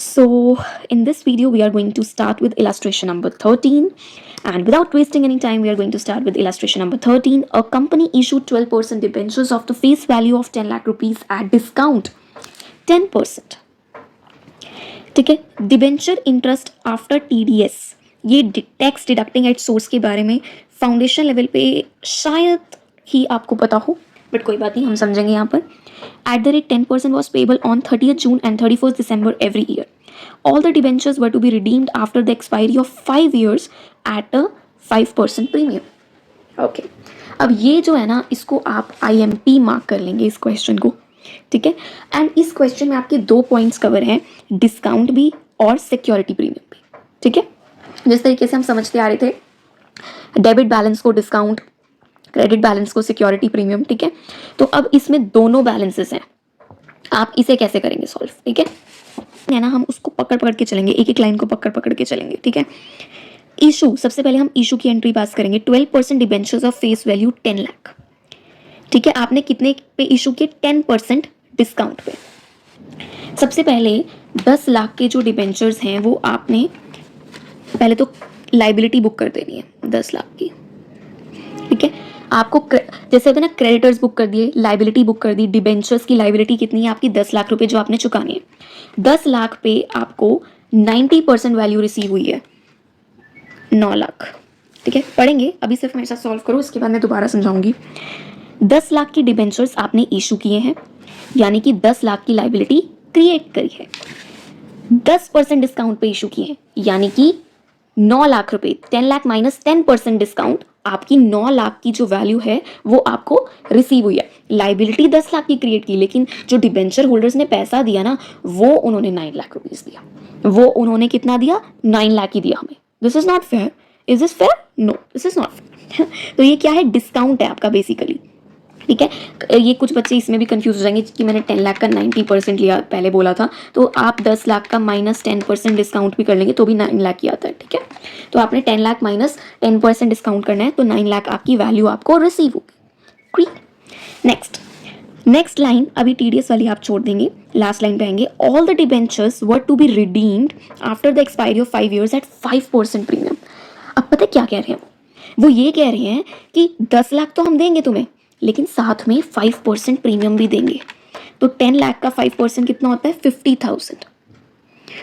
So in this video we are going to start with illustration number 13, and without wasting any time we are going to start with illustration number 13. A company issued 12% debentures of the face value of 10 lakh rupees at discount 10%. ठीक है, debenture interest after TDS, ये tax deducting at source के बारे में foundation level पे शायद ही आपको पता हो, बट कोई बात नहीं, हम समझेंगे यहाँ पर. At the rate 10% was payable on 30th June and 31st December every year. All the debentures were to be redeemed after the expiry of 5 years at a 5% premium. Okay. अब ये जो है ना, इसको आप IMP मार्क कर लेंगे इस क्वेश्चन को, ठीक है. एंड इस क्वेश्चन में आपके 2 पॉइंट्स कवर हैं, डिस्काउंट भी और सिक्योरिटी प्रीमियम भी, ठीक है. जिस तरीके से हम समझते आ रहे थे, डेबिट बैलेंस को डिस्काउंट, क्रेडिट बैलेंस को सिक्योरिटी प्रीमियम, ठीक है. तो अब इसमें दोनों बैलेंसेस हैं, आप इसे कैसे करेंगे सॉल्व, ठीक है ना. हम उसको पकड़ पकड़ के चलेंगे, एक एक लाइन को पकड़ पकड़ के चलेंगे, ठीक है. इशू, सबसे पहले हम इशू की एंट्री पास करेंगे. 12% debentures of face value 10 lakh, ठीक है. आपने कितने पे इशू किए? 10% डिस्काउंट पे. सबसे पहले 10 लाख के जो डिबेंचर्स हैं वो आपने पहले तो लाइबिलिटी बुक कर देनी है 10 लाख की, ठीक है. आपको जैसे होता है ना, क्रेडिटर्स बुक कर दिए, लाइबिलिटी बुक कर दी. डिबेंचर्स की लाइबिलिटी कितनी है आपकी? 10 लाख रुपए जो आपने चुकानी है. 10 लाख पे आपको 90% वैल्यू रिसीव हुई है 9 लाख, ठीक है. पढ़ेंगे, अभी सिर्फ मेरे साथ सॉल्व करो, इसके बाद मैं दोबारा समझाऊंगी. 10 लाख की डिबेंचर्स आपने इशू किए हैं, यानी कि 10 लाख की लाइबिलिटी क्रिएट करी है. 10% डिस्काउंट पे इशू किए हैं, यानी कि 9 लाख रुपए. 10 लाख माइनस 10% डिस्काउंट, आपकी 9 लाख की जो वैल्यू है वो आपको रिसीव हुई है. लाइबिलिटी 10 लाख की क्रिएट की, लेकिन जो डिबेंचर होल्डर्स ने पैसा दिया ना, वो उन्होंने 9 लाख रुपीस दिया. वो उन्होंने कितना दिया? 9 लाख ही दिया हमें. This is not fair. Is this fair? No, this is not fair. तो ये क्या है? डिस्काउंट है आपका बेसिकली, ठीक है. ये कुछ बच्चे इसमें भी कंफ्यूज हो जाएंगे कि मैंने 10 लाख का 90% लिया पहले बोला था, तो आप 10 लाख का माइनस 10% डिस्काउंट भी कर लेंगे तो भी 9 लाख ही आता है, ठीक है. तो आपने 10 लाख माइनस 10% डिस्काउंट करना है, तो 9 लाख आपकी वैल्यू आपको रिसीव होगी. नेक्स्ट लाइन, अभी TDS वाली आप छोड़ देंगे, लास्ट लाइन पे आएंगे. All the debentures were to be redeemed after the expiry of 5 years at 5% premium. अब पता क्या कह रहे हैं वो ये कह रहे हैं कि 10 लाख तो हम देंगे तुम्हें, लेकिन साथ में 5% प्रीमियम भी देंगे. तो 10 लाख का 5% कितना होता है? 50,000.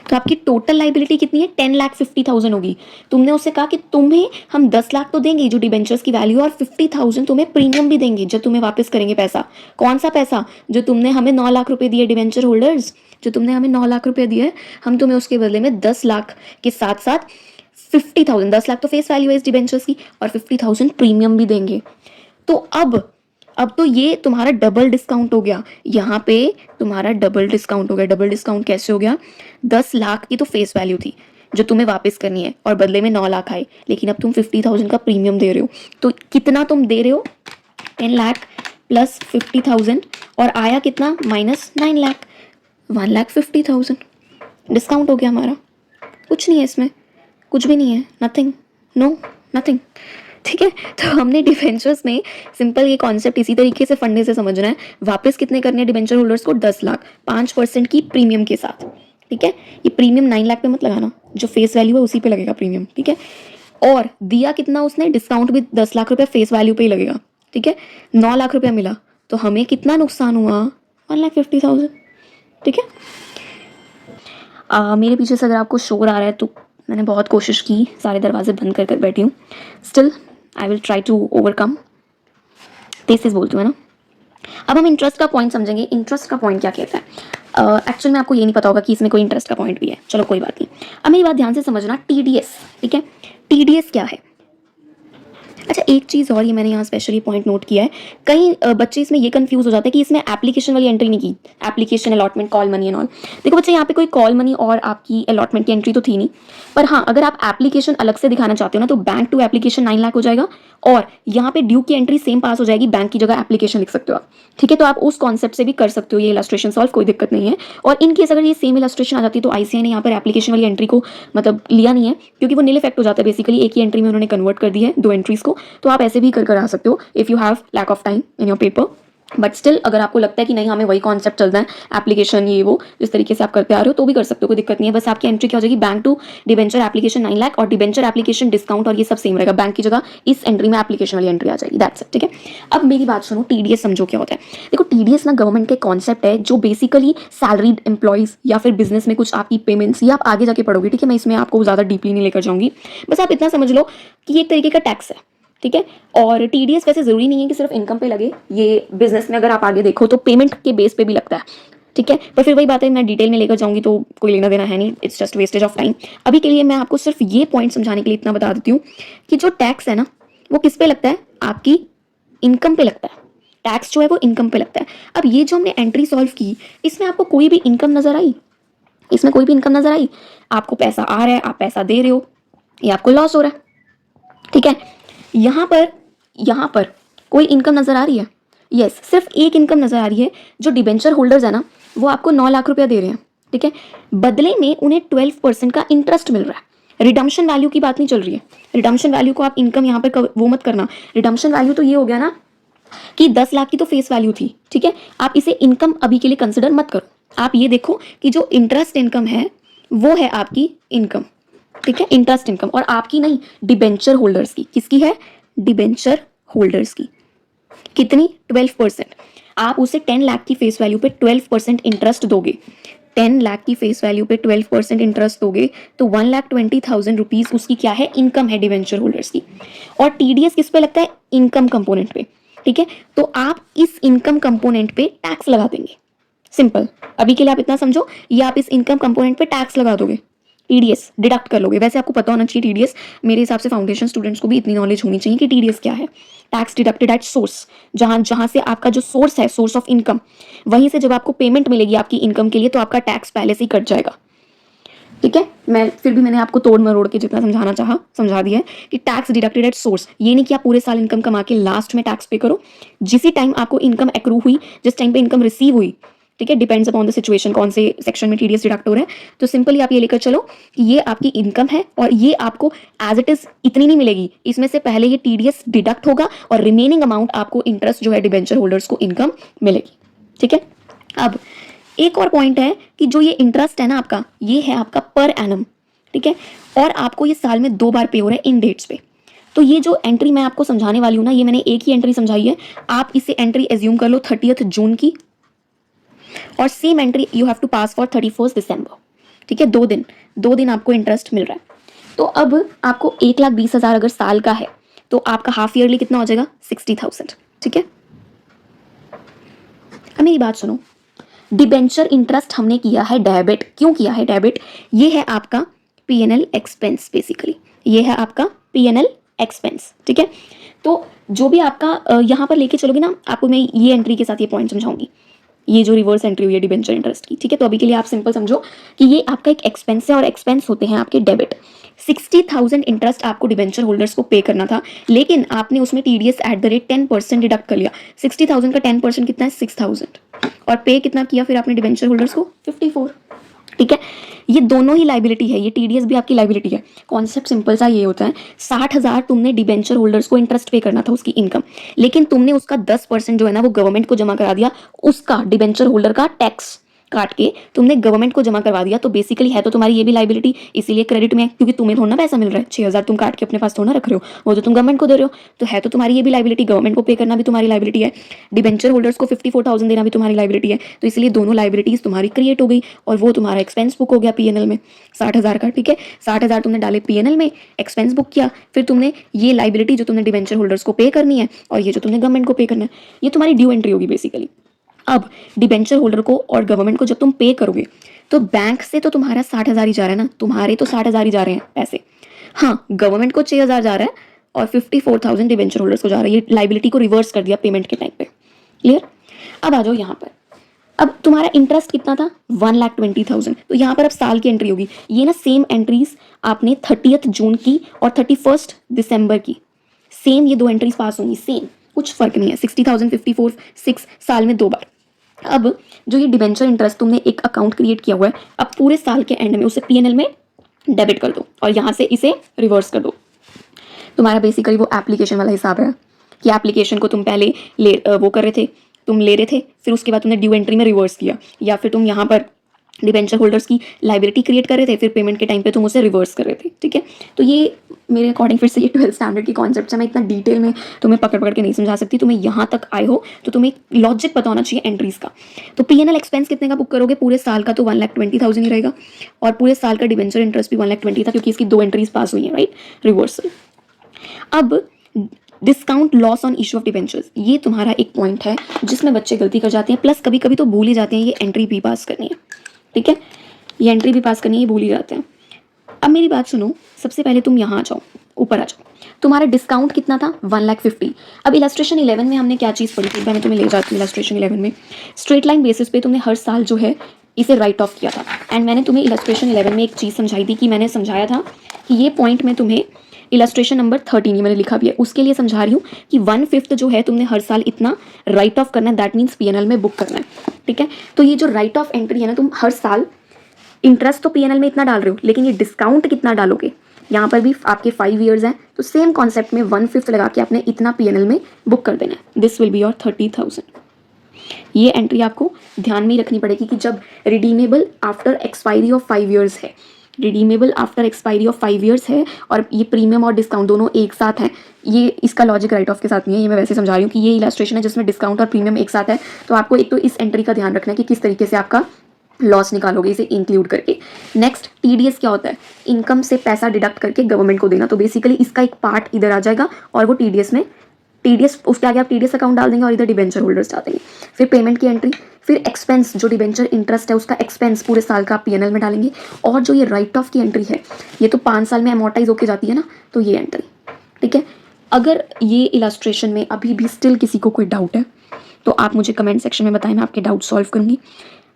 तो आपकी टोटल लाइबिलिटी कितनी है? 10,50,000 होगी. तुमने उससे कहा कि तुम्हें हम 10 लाख तो देंगे जो डिबेंचर्स की वैल्यू, और 50,000 तुम्हें प्रीमियम भी देंगे जब तुम्हें वापस करेंगे पैसा. कौन सा पैसा? जो तुमने हमें 9 लाख रुपए दिए डिबेंचर होल्डर्स, जो तुमने हमें 9 लाख रुपए दिए, हम तुम्हें उसके बदले में 10 लाख के साथ साथ 50,000, 10 लाख तो फेस वैल्यू है इस डिबेंचर्स की, और 50,000 प्रीमियम भी देंगे. तो अब तो ये तुम्हारा डबल डिस्काउंट हो गया. यहाँ पे तुम्हारा डबल डिस्काउंट हो गया. डबल डिस्काउंट कैसे हो गया? 10 लाख की तो फेस वैल्यू थी जो तुम्हें वापस करनी है, और बदले में 9 लाख आए, लेकिन अब तुम 50,000 का प्रीमियम दे रहे हो. तो कितना तुम दे रहे हो? 10 लाख प्लस 50,000, और आया कितना? माइनस 9 लाख, 1,50,000. डिस्काउंट हो गया हमारा. कुछ नहीं है इसमें, कुछ भी नहीं है, नथिंग, नो नथिंग, ठीक है. तो हमने डिबेंचर्स में सिंपल ये कॉन्सेप्ट इसी तरीके से फंडे से समझना है. वापस कितने करने हैं डिबेंचर होल्डर्स को? 10 लाख, 5% की प्रीमियम के साथ, ठीक है. ये प्रीमियम 9 लाख पे मत लगाना, जो फेस वैल्यू है उसी पे लगेगा प्रीमियम, ठीक है. और दिया कितना उसने? डिस्काउंट भी 10 लाख रुपया फेस वैल्यू पे ही लगेगा, ठीक है. 9 लाख रुपया मिला, तो हमें कितना नुकसान हुआ? 1,50,000, ठीक है. मेरे पीछे से अगर आपको शोर आ रहा है तो मैंने बहुत कोशिश की, सारे दरवाजे बंद कर कर बैठी हूँ. Still I will try to overcome. तेज बोलती हूँ ना. अब हम इंटरेस्ट का पॉइंट समझेंगे. इंटरेस्ट का पॉइंट क्या कहता है? एक्चुअल में आपको ये नहीं पता होगा कि इसमें कोई इंटरेस्ट का पॉइंट भी है. चलो कोई बात नहीं. अब मेरी बात ध्यान से समझना. TDS, ठीक है. TDS क्या है? अच्छा, एक चीज़ और, ये मैंने यहाँ स्पेशली पॉइंट नोट किया है. कई बच्चे इसमें ये कंफ्यूज हो जाते हैं कि इसमें एप्लीकेशन वाली एंट्री नहीं की. Application, allotment, call money and all. देखो बच्चे, यहाँ पे कोई कॉल मनी और आपकी अलॉटमेंट की एंट्री तो थी नहीं, पर हाँ, अगर आप एप्लीकेशन अलग से दिखाना चाहते हो ना, तो बैंक टू एप्लीकेशन 9 लाख हो जाएगा, और यहाँ पे ड्यू की एंट्री सेम पास हो जाएगी, बैंक की जगह एप्लीकेशन लिख सकते हो आप, ठीक है. तो आप उस कॉन्सेप्ट से भी कर सकते हो ये इलस्ट्रेशन सॉल्व, कोई दिक्कत नहीं है. और इन केस अगर ये सेम इलस्ट्रेशन आ जाती है तो ICAI ने यहाँ पर एप्लीकेशन वाली एंट्री को मतलब लिया नहीं है, क्योंकि वो नील इफेक्ट हो जाता है. बेसिकली एक ही एंट्री में उन्होंने कन्वर्ट कर दी है 2 एंट्रीज को. तो आप ऐसे भी कर आ सकते हो if you have lack of time in your paper. But still अगर आपको लगता है कि नहीं हमें वही कॉन्सेप्ट चलना है, एप्लीकेशन ये वो जिस तरीके से आप करते आ रहे हो तो भी कर सकते हो, कोई दिक्कत नहीं है। बस आपकी एंट्री क्या हो जाएगी, bank to debenture application 9 lakh और डिबेंचर एप्लीकेशन डिस्काउंट और ये सब सेम रहेगा, बैंक की जगह इस एंट्री में एप्लीकेशन वाली एंट्री आ जाएगी, दैट्स इट। ठीक है, अब मेरी बात सुनो, टीडीएस समझो क्या होता है। देखो टीडीएस ना गवर्नमेंट के कॉन्सेप्ट है जो बेसिकली सैलरीड एम्प्लॉइज या फिर बिजनेस में कुछ आपकी पेमेंट्स, ये आप आगे जाके पढ़ोगे, ठीक है, मैं इसमें आपको ज़्यादा डीपली नहीं लेकर जाऊंगी, बस आप इतना समझ लो कि ये एक तरीके का टैक्स है। ठीक है, और टीडीएस वैसे जरूरी नहीं है कि सिर्फ इनकम पे लगे, ये बिजनेस में अगर आप आगे देखो तो पेमेंट के बेस पे भी लगता है। ठीक है, पर फिर वही बात है, मैं डिटेल में लेकर जाऊंगी तो कोई लेना देना है नहीं, it's just wastage of time. अभी के लिए मैं आपको सिर्फ ये पॉइंट समझाने के लिए इतना बता देती हूँ कि जो टैक्स है ना वो किस पे लगता है, आपकी इनकम पे लगता है। टैक्स जो है वो इनकम पे लगता है। अब ये जो हमने एंट्री सॉल्व की, इसमें आपको कोई भी इनकम नजर आई, इसमें कोई भी इनकम नजर आई, आपको पैसा आ रहा है, आप पैसा दे रहे हो, या आपको लॉस हो रहा है। ठीक है, यहाँ पर कोई इनकम नजर आ रही है, यस, सिर्फ एक इनकम नजर आ रही है, जो डिबेंचर होल्डर्स है ना वो आपको 9 लाख रुपया दे रहे हैं। ठीक है, बदले में उन्हें 12% का इंटरेस्ट मिल रहा है। रिडम्पशन वैल्यू की बात नहीं चल रही है, रिडम्पशन वैल्यू को आप इनकम यहाँ पर वो मत करना। रिडम्पशन वैल्यू तो ये हो गया ना कि 10 लाख की तो फेस वैल्यू थी। ठीक है, आप इसे इनकम अभी के लिए कंसिडर मत करो, आप ये देखो कि जो इंटरेस्ट इनकम है वो है आपकी इनकम। ठीक है, इंटरेस्ट इनकम, और आपकी नहीं, डिबेंचर होल्डर्स की। किसकी है, डिबेंचर होल्डर्स की। कितनी, 12%। आप उसे 10 लाख की फेस वैल्यू पे 12% इंटरेस्ट दोगे, 10 लाख की फेस वैल्यू पे 12% इंटरेस्ट दोगे तो 1,20,000 रुपीज उसकी क्या है, इनकम है डिबेंचर होल्डर्स की। और टीडीएस किस पे लगता है, इनकम कंपोनेंट पे। ठीक है, तो आप इस इनकम कंपोनेंट पे टैक्स लगा देंगे, सिंपल। अभी के लिए आप इतना समझो, ये आप इस इनकम कंपोनेंट पे टैक्स लगा दोगे, टीडीएस डिडक्ट कर लोगे। वैसे आपको पता होना चाहिए टीडीएस, मेरे हिसाब से फाउंडेशन स्टूडेंट्स को भी इतनी नॉलेज होनी चाहिए कि टीडीएस क्या है, टैक्स डिडक्टेड एट सोर्स। जहां से आपका जो सोर्स है, सोर्स ऑफ इनकम, वहीं से जब आपको पेमेंट मिलेगी आपकी इनकम के लिए तो आपका टैक्स पहले से ही कट जाएगा। ठीक है, मैंने आपको तोड़ मरोड़ के जितना समझाना चाहा समझा दिया है कि टैक्स डिडक्टेड एट सोर्स, ये नहीं कि आप पूरे साल इनकम कमा के लास्ट में टैक्स पे करो। जिसी टाइम आपको इनकम एक्रू हुई, जिस टाइम पे इनकम रिसीव हुई, ठीक है, डिपेंड्स अपॉन द सिचुएशन कौन से सेक्शन में टीडीएस डिडक्ट हो रहा है, तो सिंपली आप ये लेकर चलो कि ये आपकी इनकम है और ये आपको एज इट इज इतनी नहीं मिलेगी, इसमें से पहले ये टीडीएस डिडक्ट होगा और रिमेनिंग अमाउंट आपको इंटरेस्ट जो है डिबेंचर होल्डर्स को इनकम मिलेगी। ठीक है, अब एक और पॉइंट है कि जो ये इंटरेस्ट है ना आपका, ये है आपका पर एनम। ठीक है, और आपको ये साल में 2 बार पे हो रहा है इन डेट्स पे। तो ये जो एंट्री मैं आपको समझाने वाली हूँ ना, ये मैंने एक ही एंट्री समझाई है, आप इसे एंट्री एज्यूम कर लो 30 जून की, और same entry you have to pass for 31 दिसंबर। ठीक है, 2 दिन आपको इंटरेस्ट मिल रहा है। तो अब आपको 1,20,000 अगर साल का है तो आपका हाफ ईयरली कितना हो जाएगा, 60,000। ठीक है, अब मेरी बात सुनो, डिबेंचर इंटरेस्ट हमने किया है डेबिट। क्यों किया है डेबिट, ये है आपका पीएनएल एक्सपेंस, बेसिकली ये है आपका पीएनएल एक्सपेंस। ठीक है, तो जो भी आपका यहाँ पर लेके चलोगे ना, आपको मैं ये एंट्री के साथ ये पॉइंट समझाऊंगी, ये जो रिवर्स एंट्री हुई है डिबेंचर इंटरेस्ट की। ठीक है, तो अभी के लिए आप सिंपल समझो कि ये आपका एक एक्सपेंस है और एक्सपेंस होते हैं आपके डेबिट। 60,000 इंटरेस्ट आपको डिबेंचर होल्डर्स को पे करना था, लेकिन आपने उसमें TDS at the rate 10% deduct कर लिया। 60,000 का 10% कितना है, 6,000, और पे कितना किया फिर आपने डिबेंचर होल्डर्स को, 54। ठीक है, ये दोनों ही लाइबिलिटी है, ये टीडीएस भी आपकी लाइबिलिटी है। कॉन्सेप्ट सिंपल सा ये होता है, 60,000 तुमने डिबेंचर होल्डर्स को इंटरेस्ट पे करना था उसकी इनकम, लेकिन तुमने उसका 10% जो है ना वो गवर्नमेंट को जमा करा दिया, उसका डिबेंचर होल्डर का टैक्स काट के तुमने गवर्नमेंट को जमा करवा दिया। तो बेसिकली है तो तुम्हारी ये भी लाइबिलिटी, इसीलिए क्रेडिट में, क्योंकि तुम्हें थोड़ा ना पैसा मिल रहा है, 6,000 तुम काट के अपने पास थोड़ा रख रहे हो, वो तो तुम गवर्नमेंट को दे रहे हो, तो है तो तुम्हारी ये भी लाइबिलिटी, गवर्नमेंट को पे करना भी तुम्हारी लाइबिलिटी है, डिबेंचर होल्डर्स को 54,000 देना भी तुम्हारी लाइबिलिटी है। तो इसलिए दोनों लाइबिलिटीज तुम्हारी क्रिएट हो गई और वो तुम्हारा एक्सपेंस बुक हो गया पीएनएल में 60,000 का। ठीक है, 60,000 तुमने डाले पीएनएल में, एक्सपेंस बुक किया, फिर तुमने ये लाइबिलिटी जो तुमने डिबेंचर होल्डर्स को पे करनी है और ये जो तुमने गवर्नमेंट को पे करना है, ये तुम्हारी ड्यू एंट्री होगी बेसिकली। अब डिबेंचर होल्डर को और गवर्नमेंट को जब तुम पे करोगे तो बैंक से तो तुम्हारा 60,000 ही जा रहा है ना, तुम्हारे तो 60,000 ही जा रहे हैं पैसे। हाँ, गवर्नमेंट को 6,000 जा रहा है और 54,000 डिबेंचर होल्डर्स को जा रहा है। ये लाइबिलिटी को रिवर्स कर दिया पेमेंट के टाइम पे। क्लियर, अब आ जाओ यहाँ पर, अब तुम्हारा इंटरेस्ट कितना था, 1,20,000, तो यहाँ पर अब साल की एंट्री होगी। ये ना सेम एंट्रीज आपने 30 जून की और 31 दिसंबर की, सेम ये 2 एंट्रीज पास होंगी, सेम, कुछ फर्क नहीं है। 60,000, 54, 6 साल में 2 बार। अब जो ये डिबेंचर इंटरेस्ट तुमने एक अकाउंट क्रिएट किया हुआ है, अब पूरे साल के एंड में उसे पीएनएल में डेबिट कर दो और यहाँ से इसे रिवर्स कर दो। तुम्हारा बेसिकली वो एप्लीकेशन वाला हिसाब है कि एप्लीकेशन को तुम पहले वो कर रहे थे, तुम ले रहे थे, फिर उसके बाद तुमने ड्यू एंट्री में रिवर्स किया, या फिर तुम यहाँ पर डिबेंचर होल्डर्स की लाइबिलिटी क्रिएट कर रहे थे, फिर पेमेंट के टाइम पे तुम उसे रिवर्स कर रहे थे, ठीक है। तो ये मेरे अकॉर्डिंग फिर से ये 12th स्टैंडर्ड की कॉन्सेप्ट है, मैं इतना डिटेल में तुम्हें पकड़ पकड़ के नहीं समझा सकती। तुम्हें यहाँ तक आए हो तो तुम्हें लॉजिक पता होना चाहिए एंट्रीज का। तो P&L एक्सपेंस कितने का बुक करोगे? पूरे साल का तो 1,20,000 ही रहेगा, और पूरे साल का डिबेंचर इंटरेस्ट भी 1,20,000 था, क्योंकि इसकी 2 एंट्रीज पास हुई हैं, राइट, रिवर्सल। अब discount loss on issue of debentures, ये तुम्हारा एक पॉइंट है जिसमें बच्चे गलती कर जाते हैं, प्लस कभी कभी तो भूल ही जाते हैं ये एंट्री भी पास करनी है, ठीक है, ये एंट्री भी पास करनी है, ये भूल ही जाते हैं। अब मेरी बात सुनो, सबसे पहले तुम यहाँ आ जाओ, ऊपर आ जाओ। तुम्हारा डिस्काउंट कितना था? 1,50,000। अब इलस्ट्रेशन 11 में हमने क्या चीज़ पढ़ी थी? मैं तुम्हें ले जाती हूँ इलस्ट्रेशन 11 में। स्ट्रेट लाइन बेसिस पे तुमने हर साल जो है इसे राइट ऑफ किया था, एंड मैंने तुम्हें इलस्ट्रेशन 11 में एक चीज़ समझाई थी कि मैंने समझाया था कि ये पॉइंट में तुम्हें इलस्ट्रेशन नंबर 13 ये मैंने लिखा भी है, उसके लिए समझा रही हूँ कि 1/5 जो है तुमने हर साल इतना राइट ऑफ करना है, दैट मीन्स P&L में बुक करना है, ठीक है। तो ये जो राइट ऑफ एंट्री है ना, तुम हर साल इंटरेस्ट तो P&L में इतना डाल रहे हो, लेकिन ये डिस्काउंट कितना डालोगे? यहाँ पर भी आपके 5 ईयर्स हैं, तो सेम कॉन्सेप्ट में 1/5 लगा के आपने इतना P&L में बुक कर देना है। This will be your 30,000। ये एंट्री आपको ध्यान में ही रखनी पड़ेगी कि जब redeemable after expiry of 5 years है, redeemable after expiry of 5 years है, और ये प्रीमियम और डिस्काउंट दोनों एक साथ हैं, ये इसका लॉजिक राइट ऑफ के साथ नहीं है, ये मैं वैसे समझा रही हूँ कि ये इलस्ट्रेशन है जिसमें डिस्काउंट और प्रीमियम एक साथ है। तो आपको एक तो इस एंट्री का ध्यान रखना है कि किस तरीके से आपका लॉस निकालोगे इसे इंक्लूड करके। नेक्स्ट, TDS क्या होता है? इनकम से पैसा डिडक्ट करके गवर्नमेंट को देना। तो बेसिकली इसका एक पार्ट इधर आ जाएगा, और वो TDS में, TDS उसके आगे आप TDS अकाउंट डाल देंगे और इधर डिबेंचर होल्डर्स डाल देंगे। फिर पेमेंट की एंट्री, फिर एक्सपेंस, जो डिबेंचर इंटरेस्ट है उसका एक्सपेंस पूरे साल का आप P&L में डालेंगे, और जो ये राइट ऑफ की एंट्री है ये तो 5 साल में अमोर्टाइज होके जाती है ना, तो ये एंट्री, ठीक है। अगर ये इलस्ट्रेशन में अभी भी स्टिल किसी को कोई डाउट है तो आप मुझे कमेंट सेक्शन में बताएं, मैं आपके डाउट सॉल्व करूँगी।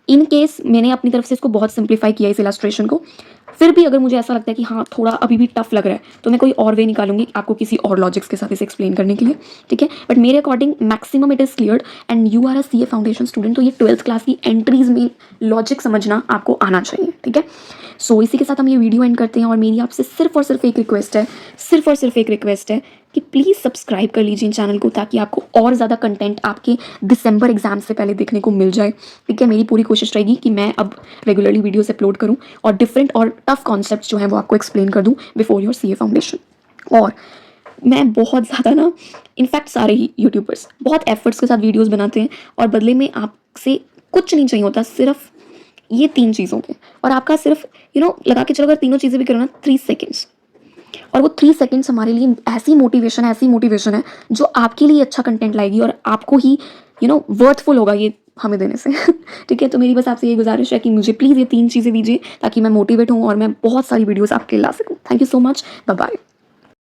इन केस मैंने अपनी तरफ से इसको बहुत सिंप्लीफाई किया इस इलस्ट्रेशन को, फिर भी अगर मुझे ऐसा लगता है कि हाँ थोड़ा अभी भी टफ लग रहा है, तो मैं कोई और वे निकालूंगी आपको किसी और लॉजिक्स के साथ इसे एक्सप्लेन करने के लिए, ठीक है। बट मेरे according maximum it is clear, and you are a CA foundation student, तो ये 12th क्लास की एंट्रीज में लॉजिक समझना आपको आना चाहिए, ठीक है। सो इसी के साथ हम ये वीडियो एंड करते हैं, और मेरी आपसे सिर्फ और सिर्फ एक रिक्वेस्ट है, सिर्फ और सिर्फ एक रिक्वेस्ट है कि प्लीज़ सब्सक्राइब कर लीजिए इन चैनल को, ताकि आपको और ज़्यादा कंटेंट आपके दिसंबर एग्जाम से पहले देखने को मिल जाए, ठीक है। मेरी पूरी कोशिश रहेगी कि मैं अब रेगुलरली वीडियोस अपलोड करूं और डिफरेंट और टफ कॉन्सेप्ट्स जो हैं वो आपको एक्सप्लेन कर दूं बिफोर योर CA फाउंडेशन। और मैं बहुत ज़्यादा ना, इनफैक्ट सारे ही यूट्यूबर्स बहुत एफर्ट्स के साथ वीडियोज़ बनाते हैं, और बदले में आपसे कुछ नहीं चाहिए होता, सिर्फ ये 3 चीज़ों के, और आपका सिर्फ लगा के चलो अगर तीनों चीज़ें भी करो ना 3 सेकेंड्स, और वो 3 सेकेंड्स हमारे लिए ऐसी मोटिवेशन है जो आपके लिए अच्छा कंटेंट लाएगी, और आपको ही वर्थफुल होगा ये हमें देने से ठीक है। तो मेरी बस आपसे ये गुजारिश है कि मुझे प्लीज़ ये 3 चीज़ें दीजिए, ताकि मैं मोटिवेट हूँ और मैं बहुत सारी वीडियोस आपके लिए ला सकूँ। Thank you so much, bye bye.